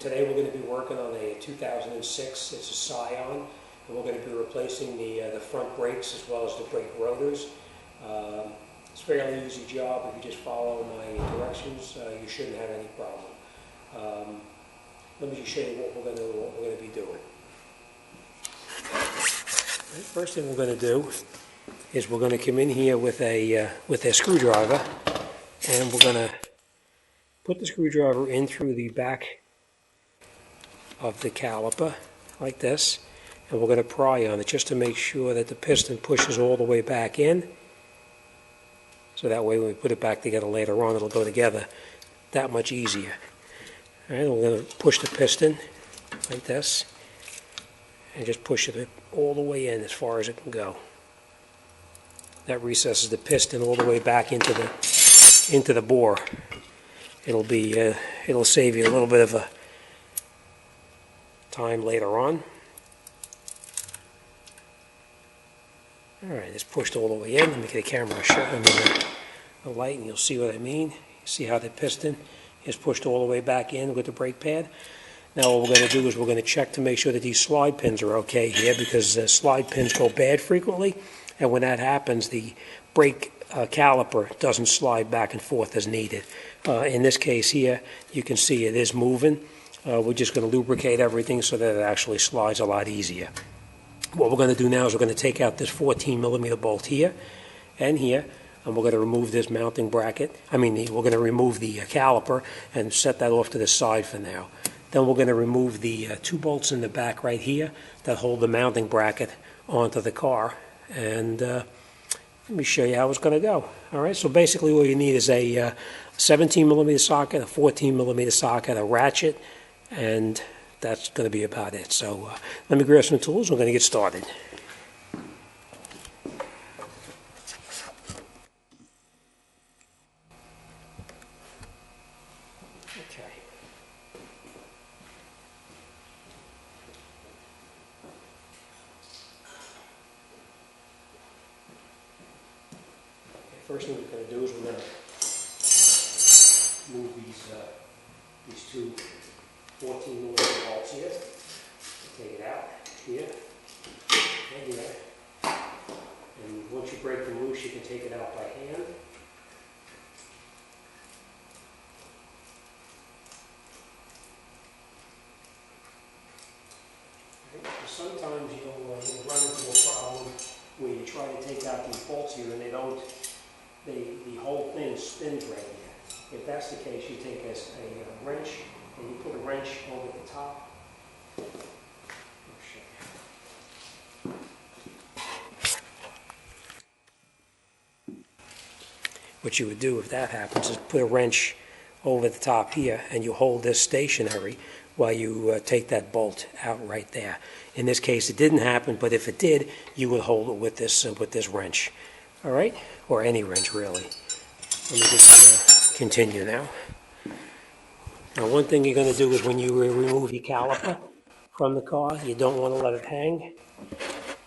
Today we're going to be working on a 2006, it's a Scion, and we're going to be replacing the front brakes as well as the brake rotors. It's a fairly easy job. If you just follow my directions, you shouldn't have any problem. Let me just show you what we're going to be doing. The first thing we're going to do is we're going to come in here with a screwdriver, and we're going to put the screwdriver in through the back of the caliper like this, and we're going to pry on it just to make sure that the piston pushes all the way back in, so that way when we put it back together later on it'll go together that much easier. Alright, we're going to push the piston like this and just push it all the way in as far as it can go. That recesses the piston all the way back into the bore. It'll save you a little bit of a time later on. Alright, it's pushed all the way in. Let me get a camera shot on the light and you'll see what I mean. You see how the piston is pushed all the way back in with the brake pad. Now what we're going to do is we're going to check to make sure that these slide pins are okay here, because slide pins go bad frequently, and when that happens the brake caliper doesn't slide back and forth as needed. In this case here you can see it is moving. We're just going to lubricate everything so that it actually slides a lot easier. What we're going to do now is we're going to take out this 14mm bolt here and here, and we're going to remove this mounting bracket. We're going to remove the caliper and set that off to the side for now. Then we're going to remove the two bolts in the back right here that hold the mounting bracket onto the car, and let me show you how it's going to go. Alright, so basically all you need is a 17mm socket, a 14mm socket, a ratchet, and that's going to be about it. So let me grab some tools. We're going to get started. Okay. First thing we're going to do is we're going to move these two 14mm bolts here. Take it out here and here. And once you break them loose, you can take it out by hand. Okay. Sometimes you'll run into a problem where you try to take out these bolts here and the whole thing spins right here. If that's the case, you take a wrench and you put a wrench over the top. What you would do if that happens is put a wrench over the top here, and you hold this stationary while you take that bolt out right there. In this case it didn't happen, but if it did, you would hold it with this wrench. All right, or any wrench really. Let me just continue now. Now one thing you're going to do is when you remove your caliper from the car, you don't want to let it hang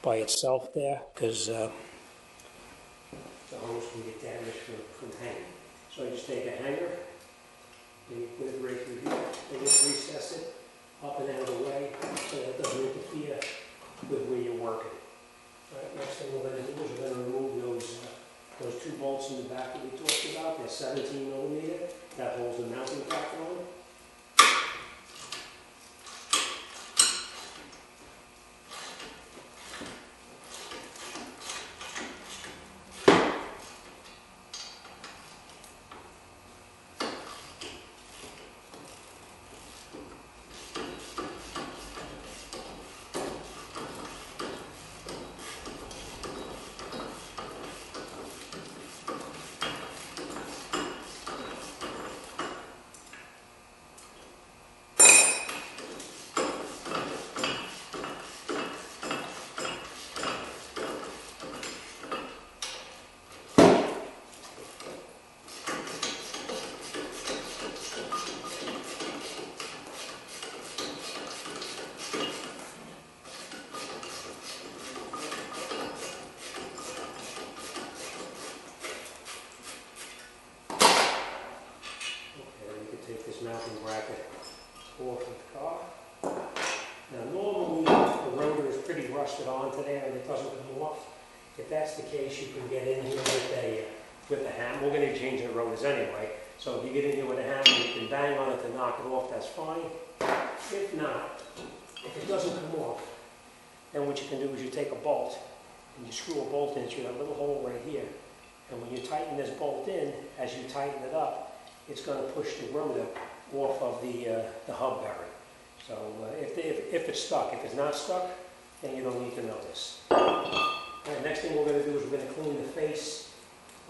by itself there, because the hose can get damaged from hanging. So you just take a hanger and you put it right through here and just recess it up and out of the way so that it doesn't interfere with where you're working. All right, next thing we're going to do is we're going to remove those two bolts in the back that we talked about. They're 17mm. That holds the mounting bracket on. mounting bracket off of the car. Now normally the rotor is pretty rusted onto there and it doesn't come off. If that's the case, you can get in here with a hammer. We're going to be changing the rotors anyway. So if you get in here with a hammer, you can bang on it to knock it off, that's fine. If not, if it doesn't come off, then what you can do is you take a bolt and you screw a bolt into that little hole right here. And when you tighten this bolt in, as you tighten it up, it's going to push the rotor off of the hub bearing. So if it's stuck, if it's not stuck, then you don't need to know this. Alright, next thing we're going to do is we're going to clean the face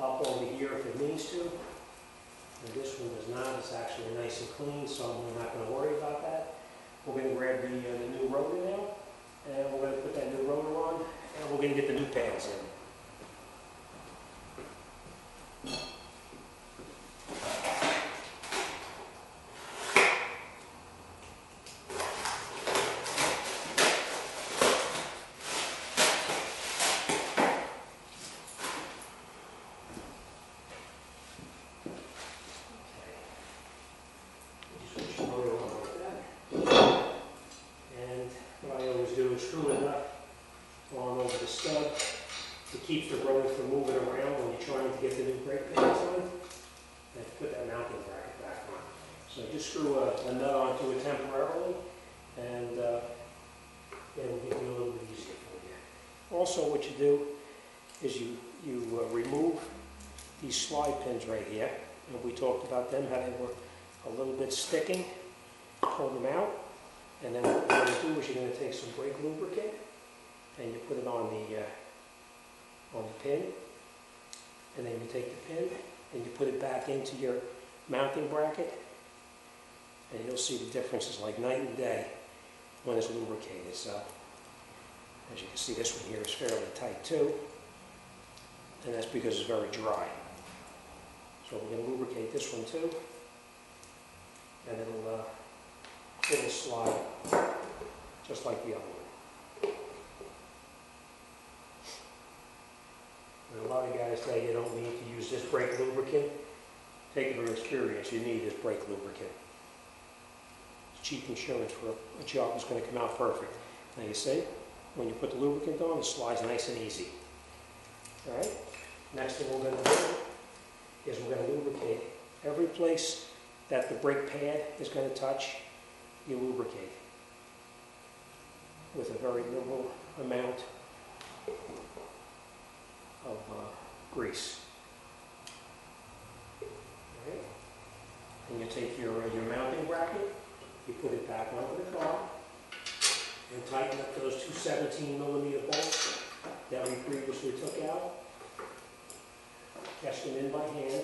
up over here if it needs to. And this one does not, it's actually nice and clean, so we're not going to worry about that. We're going to grab the new rotor now, and we're going to put that new rotor on, and we're going to get the new pads in. Screw it up on over the stud. It keeps the rotor from moving around when you're trying to get the new brake pads on. And put that mounting bracket back on. So just screw a nut onto it temporarily, and it'll get you a little bit easier for you. Also, what you do is you remove these slide pins right here. And we talked about them, how they were a little bit sticking. Pull them out. And then what you're going to do is you're going to take some brake lubricant and you put it on the pin. And then you take the pin and you put it back into your mounting bracket. And you'll see the difference is like night and day when it's lubricated. So as you can see, this one here is fairly tight too. And that's because it's very dry. So we're going to lubricate this one too. And it'll slide just like the other one. And a lot of guys say you don't need to use this brake lubricant. Take it from experience, you need this brake lubricant. It's cheap insurance for a job that's going to come out perfect. Now you see, when you put the lubricant on, it slides nice and easy. Alright, next thing we're going to do is we're going to lubricate every place that the brake pad is going to touch. You lubricate with a very liberal amount of grease. Right. And you take your mounting bracket, you put it back onto the car, and tighten up those two 17mm bolts that we previously took out. Catch them in by hand.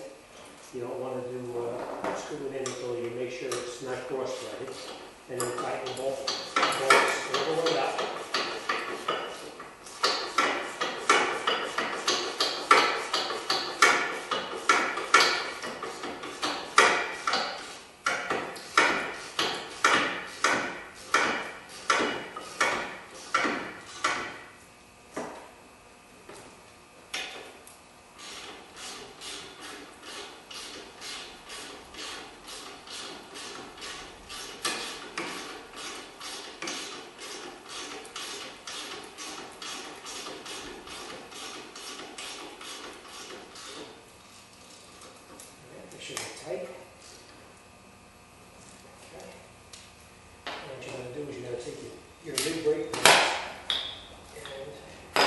You don't want to screw it in until you make sure it's not cross-threaded. And then tighten both bolts all the way up. Tight. Okay. And what you're going to do is you're going to take your new brake pads, and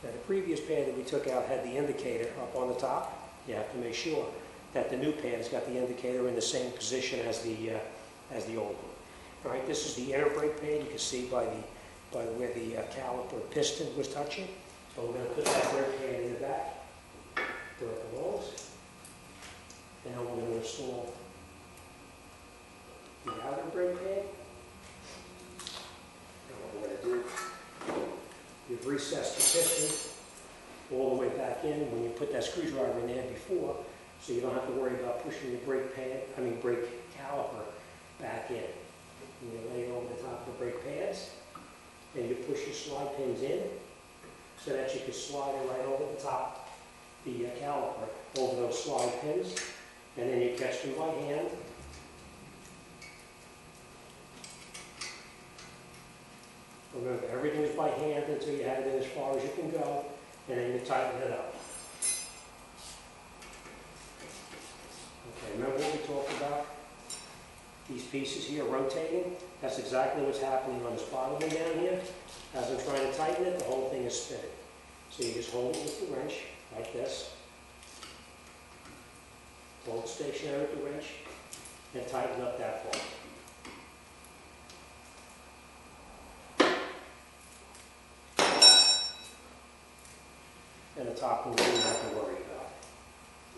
now the previous pad that we took out had the indicator up on the top. You have to make sure that the new pad has got the indicator in the same position as the old one. All right, this is the inner brake pad. You can see by where the caliper piston was touching. So we're going to put that brake pad in the back where it belongs. And now we're going to install the outer brake pad. And what we're going to do, you've recessed the piston all the way back in when you put that screwdriver in there before, so you don't have to worry about pushing your brake caliper back in. And you lay it over the top of the brake pads, and you push your slide pins in so that you can slide it right over the top, the caliper, over those slide pins. And then you catch them by hand, Remember, everything is by hand until you have it in as far as you can go, and then you tighten it up. Okay, remember what we talked about? These pieces here rotating? That's exactly what's happening on this bottom one down here. As I'm trying to tighten it, the whole thing is spinning. So you just hold it with the wrench, like this. Hold it stationary with the wrench, and tighten up that part. And the top one we don't have to worry about.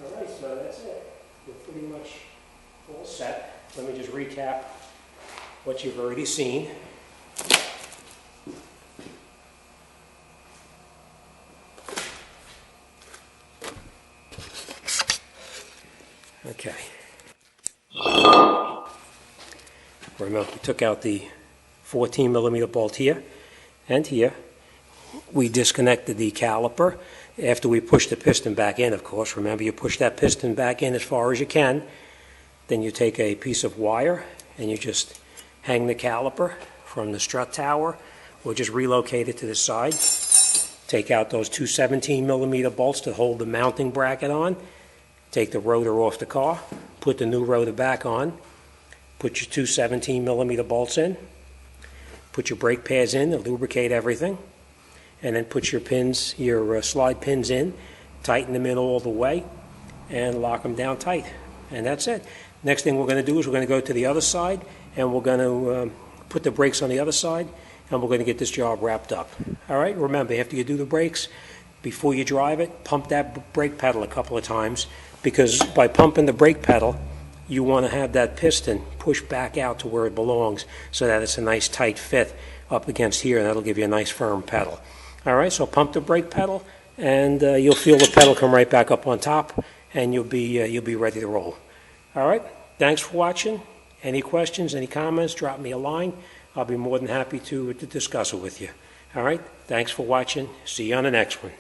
All right, so that's it. We're pretty much all set. Let me just recap what you've already seen. Okay. Remember, we took out the 14 millimeter bolt here and here. We disconnected the caliper after we pushed the piston back in, of course. Remember, you push that piston back in as far as you can. Then you take a piece of wire and you just hang the caliper from the strut tower or just relocate it to the side. Take out those two 17 millimeter bolts to hold the mounting bracket on. Take the rotor off the car, put the new rotor back on, put your two 17 millimeter bolts in, put your brake pads in to lubricate everything, and then put your pins, your slide pins in, tighten them in all the way, and lock them down tight. And that's it. Next thing we're going to do is we're going to go to the other side, and we're going to put the brakes on the other side, and we're going to get this job wrapped up. All right, remember, after you do the brakes, before you drive it, pump that brake pedal a couple of times, because by pumping the brake pedal, you want to have that piston push back out to where it belongs so that it's a nice tight fit up against here, and that'll give you a nice firm pedal. All right, so pump the brake pedal, and you'll feel the pedal come right back up on top, and you'll be ready to roll. All right, thanks for watching. Any questions, any comments, drop me a line. I'll be more than happy to discuss it with you. All right, thanks for watching. See you on the next one.